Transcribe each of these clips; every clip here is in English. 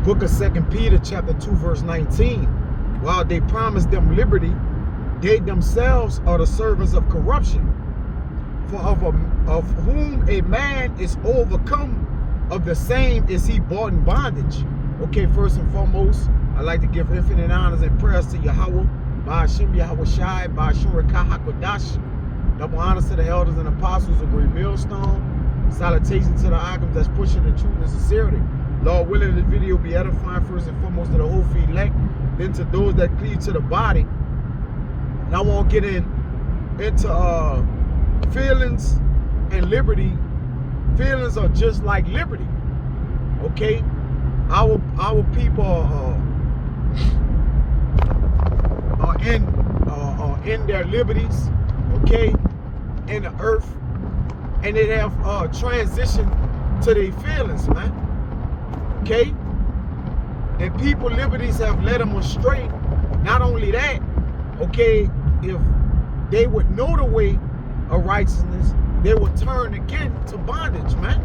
Book of 2 Peter chapter 2 verse 19. While they promise them liberty, they themselves are the servants of corruption. For of whom a man is overcome, of the same is he bought in bondage. Okay, first and foremost, I'd like to give infinite honors and prayers to Yahweh, Ba'ashem Yahweh Shai, Ba'ashem Rekah HaKodash. Double honors to the elders and apostles of Great Millstone. Salutations to the items that's pushing the truth and sincerity. Lord willing, this video be edifying first and foremost to the whole feet elect, then to those that cleave to the body. And I won't get into feelings and liberty. Feelings are just like liberty. Okay? Our people are in their liberties, okay, in the earth, and they have transitioned to their feelings, man. Okay? And people liberties have led them astray. Not only that, okay, if they would know the way of righteousness, they would turn again to bondage, man.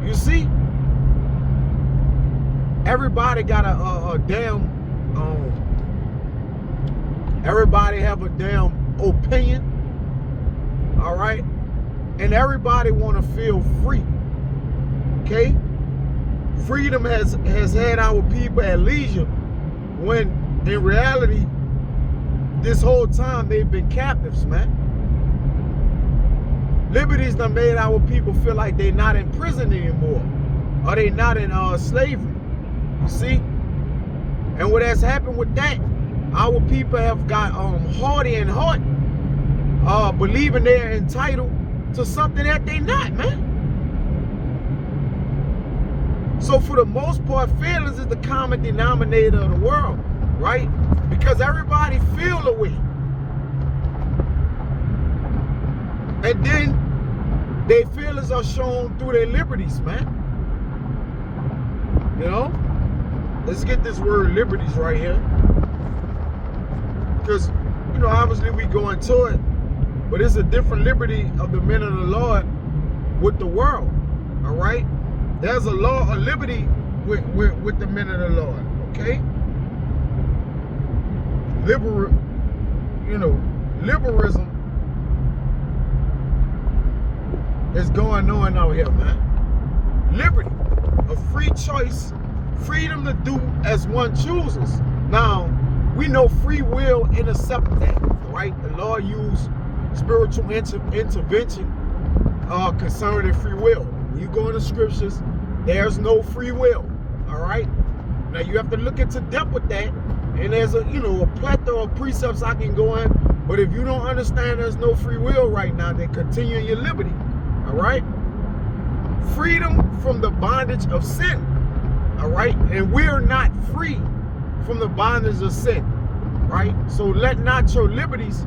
You see? Everybody got a damn, everybody have a damn opinion, all right? And everybody want to feel free, okay? Freedom has had our people at leisure, when in reality, this whole time they've been captives, man. Liberties done made our people feel like they're not in prison anymore, or they not in slavery. You see? And what has happened with that, our people have got hardy and heart, believing they're entitled to something that they not, man. So for the most part, feelings is the common denominator of the world, right? Because everybody feel the way. And then their feelings are shown through their liberties, man. You know? Let's get this word liberties right here. Because, you know, obviously we go into it, but it's a different liberty of the men of the Lord with the world. All right? There's a law of liberty with the men of the Lord. Okay? Liberalism is going on out here, man. Liberty, a free choice, freedom to do as one chooses. Now, we know free will intercepts that, right? The Lord used spiritual intervention concerning free will. When you go in the scriptures, there's no free will, all right? Now, you have to look into depth with that, and there's a plethora of precepts I can go in, but if you don't understand there's no free will right now, then continue in your liberty, all right? Freedom from the bondage of sin. All right, and we're not free from the bondage of sin, right? So let not your liberties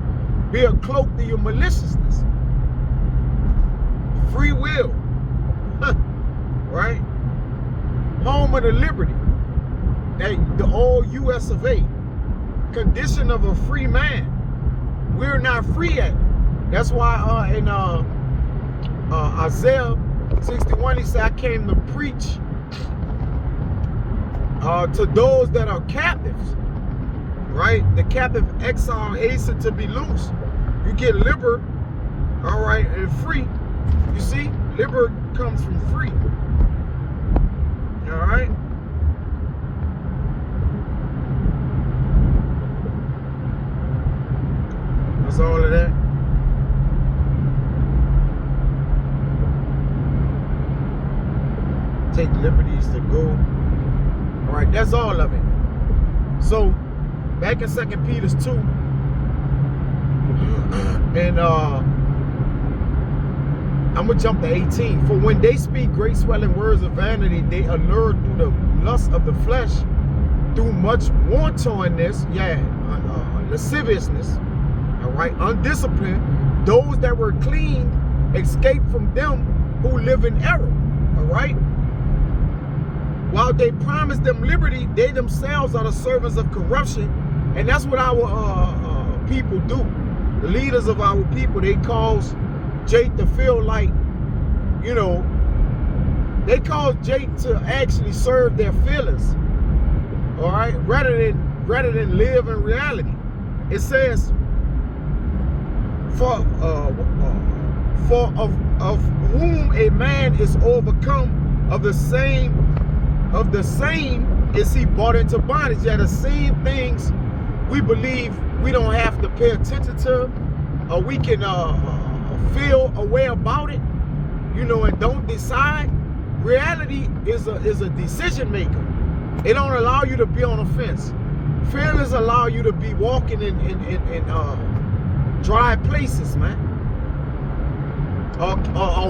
be a cloak to your maliciousness. Free will, right? Home of the liberty, the old US of A, condition of a free man. We're not free yet. That's why in Isaiah 61, he said, I came to preach to those that are captives, right? The captive exile hasten to be loose. You get liber, all right, and free. You see, liber comes from free. All right? That's all of that. Take liberties to go. All right, that's all of it. So, back in 2 Peter 2, and I'm going to jump to 18. For when they speak great swelling words of vanity, they allure through the lust of the flesh, through much wantonness, lasciviousness, all right, undisciplined, those that were clean escape from them who live in error, all right? While they promise them liberty, they themselves are the servants of corruption. And that's what our people do. The leaders of our people, they cause Jake to feel like, They cause Jake to actually serve their feelings, all right, rather than live in reality. It says, of whom a man is overcome, of the same is he brought into bondage. Yeah, the same things we believe we don't have to pay attention to, or we can feel a way about it, you know, and don't decide. Reality is a decision maker. It don't allow you to be on a fence. Feelings allow you to be walking in dry places, man, or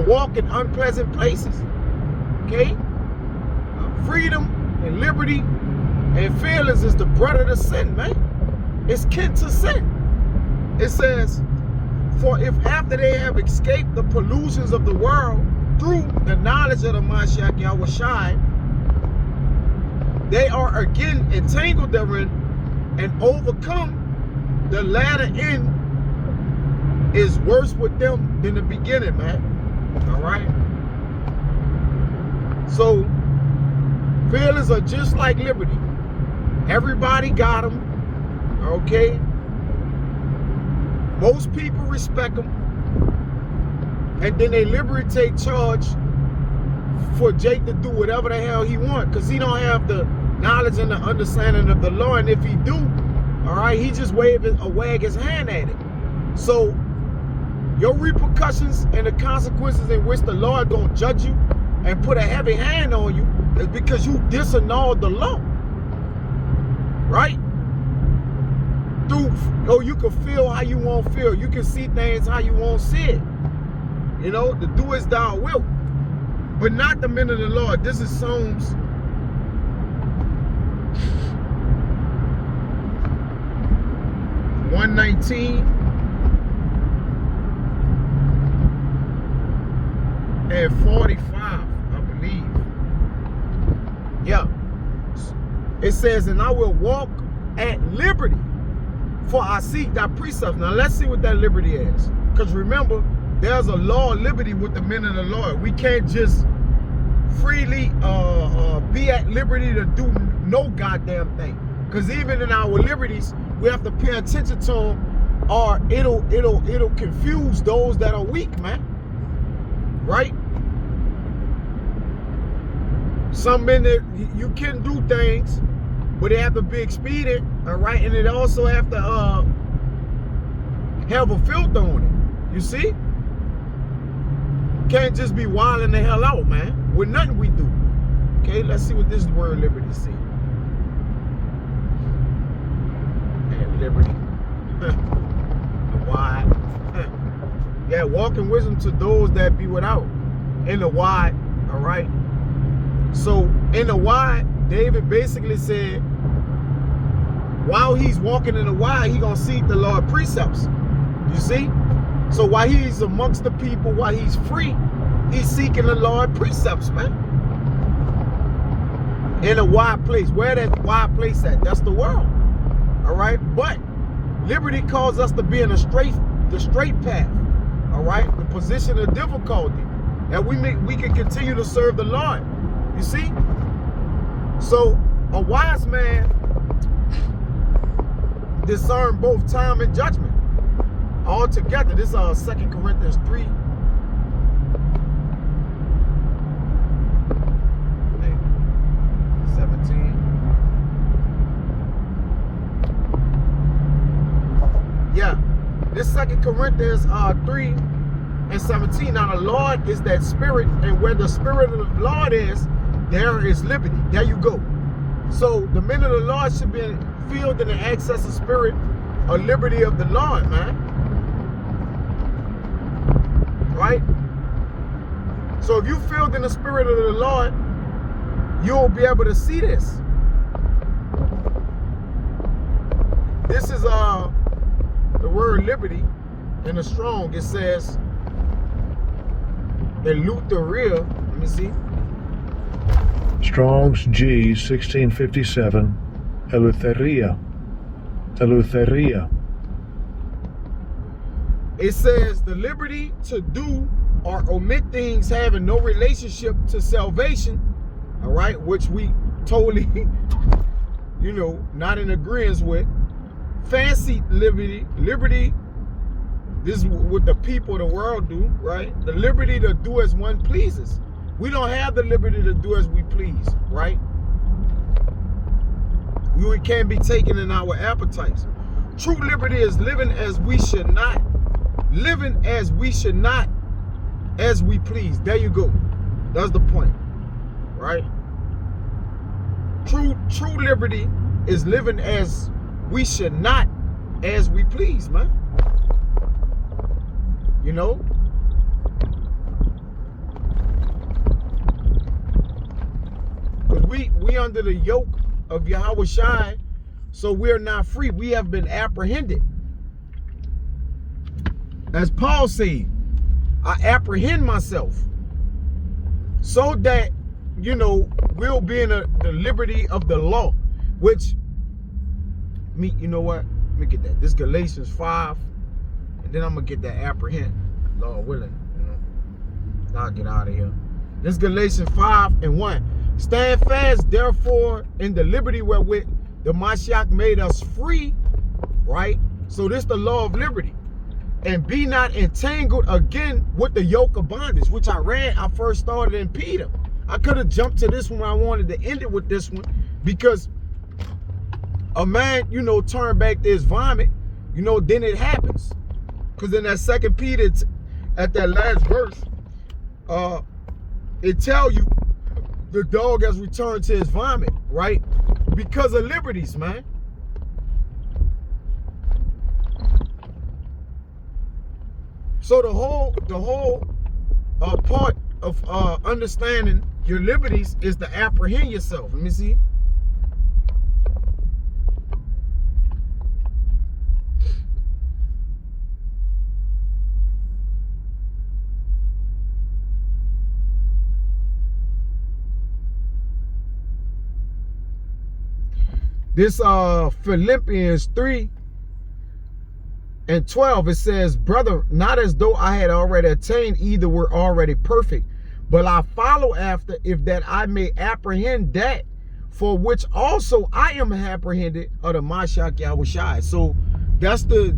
walk in unpleasant places. Okay, freedom and liberty and feelings is the brother to sin, man. It's kin to sin. It says, for if after they have escaped the pollutions of the world through the knowledge of the Mashiach Yahushai, they are again entangled therein and overcome, the latter end is worse with them than the beginning, man. All right? So, feelings are just like liberty. Everybody got them, okay? Most people respect them. And then they liberally take charge for Jake to do whatever the hell he wants, because he don't have the knowledge and the understanding of the law. And if he do, all right, he just wag his hand at it. So your repercussions and the consequences in which the Lord gonna judge you and put a heavy hand on you is because you disannulled the law, right? You can feel how you want to feel. You can see things how you want to see it. You know, to do as thou wilt, but not the men of the Lord. This is Psalms 119 and 45, I believe. Yeah. It says, and I will walk at liberty, for I seek thy precepts. Now let's see what that liberty is. Because remember, there's a law of liberty with the men of the Lord. We can't just freely be at liberty to do no goddamn thing. Because even in our liberties, we have to pay attention to them, or it'll confuse those that are weak, man. Right? Some men that you can do things, but they have to be expedient, all right, and it also have to have a filter on it. You see? Can't just be wilding the hell out, man, with nothing we do. Okay, let's see what this word liberty see. And liberty. Wide. Yeah, walk in wisdom to those that be without. In the wide, all right? So, in the wide, David basically said, while he's walking in the wide, he gonna seek the Lord precepts. You see? So while he's amongst the people, while he's free, he's seeking the Lord precepts, man. In a wide place. Where that wide place at? That's the world. All right? But liberty calls us to be in the straight path. All right? The position of difficulty. That we can continue to serve the Lord. You see? So a wise man discern both time and judgment all together. This is 2 Corinthians 3. 17. Yeah, this 2 Corinthians 3 and 17. Now the Lord is that spirit, and where the spirit of the Lord is, there is liberty. There you go. So the men of the Lord should be filled in the access of spirit or liberty of the Lord, man. Right? So if you filled in the spirit of the Lord, you'll be able to see this. This is the word liberty in the Strong. It says Eleutheria. Let me see. Strong's G 1657. Eleutheria. Eleutheria. It says the liberty to do or omit things having no relationship to salvation, all right, which we totally, not in agreement with. Fancy liberty, this is what the people of the world do, right? The liberty to do as one pleases. We don't have the liberty to do as we please, right? We can't be taken in our appetites. True liberty is living as we should not, as we please. There you go. That's the point, right? True liberty is living as we should not, as we please, man. Because we under the yoke of Yahweh Shai, so we're not free. We have been apprehended. As Paul said, I apprehend myself so that, we'll be in the liberty of the law, which, you know what? Let me get that. This Galatians 5, and then I'm going to get that apprehend, Lord willing. I'll get out of here. This Galatians 5:1. Stand fast, therefore, in the liberty wherewith the Mashiach made us free, right? So this the law of liberty. And be not entangled again with the yoke of bondage, which I first started in Peter. I could have jumped to this one. I wanted to end it with this one because a man, turn back to his vomit, then it happens. Because in that 2 Peter, at that last verse, it tell you the dog has returned to his vomit, right? Because of liberties, man. So the whole part of understanding your liberties is to apprehend yourself. Let me see. This Philippians 3:12, it says, brother, not as though I had already attained, either were already perfect, but I follow after, if that I may apprehend that for which also I am apprehended of the Mashiach Yahweh Shai. So that's the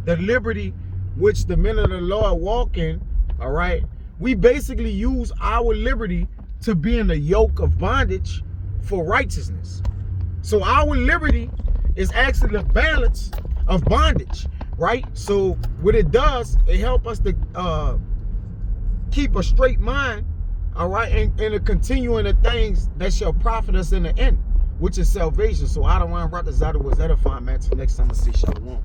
liberty which the men of the Lord walk in. All right, we basically use our liberty to be in the yoke of bondage for righteousness. So our liberty is actually the balance of bondage, right? So what it does, it helps us to keep a straight mind, all right, and to continue in the things that shall profit us in the end, which is salvation. So I don't want to run this out of what's edifying, man. Till next time I see Shalom.